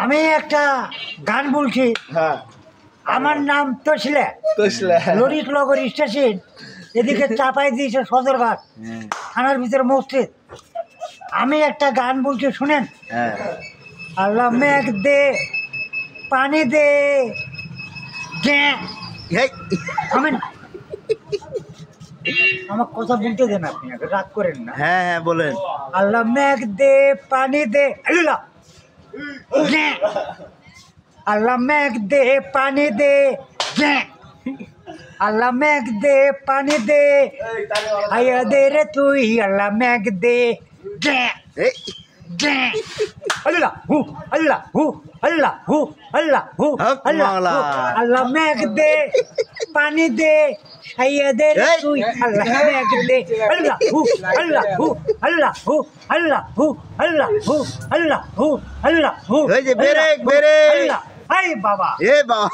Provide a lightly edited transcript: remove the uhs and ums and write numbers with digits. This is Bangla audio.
আমি একটা গান বলছি। হ্যাঁ, আমার নাম তসলা, ললিতনগর স্টেশন, এদিকে চাপাই দিয়েছে সদরঘাট থানার ভিতরে মসজিদ। আমি একটা গান বলছি, শুনেন। আল্লাহ মেঘ দে পানি দে, থামেন, আমার কথা বলতে দেন, আপনি রাগ করেন না। হ্যাঁ হ্যাঁ বলেন। আল্লাহ মেঘ দে পানি দে, আল্লাহ মেঘ দে পানি দে, আল্লাহ মেঘ দে পানি দে, আয়া দে রে তুই আল্লাহ মেঘ দে, আল্লাহ হু আল্লাহ হু আল্লাহ হু আল্লাহ হু আল্লাহ, আল্লাহ মেঘ দে পানি দে, আয়া দে রে তুই আল্লাহ মেঘ দে, আল্লাহ হু আল্লাহ হু আল্লাহ হু আল্লাহ হু আল্লাহ হু আল্লাহ হু আল্লাহ হু, বেরেক বেরেক, আল্লাহ, হাই বাবা, এ বাবা।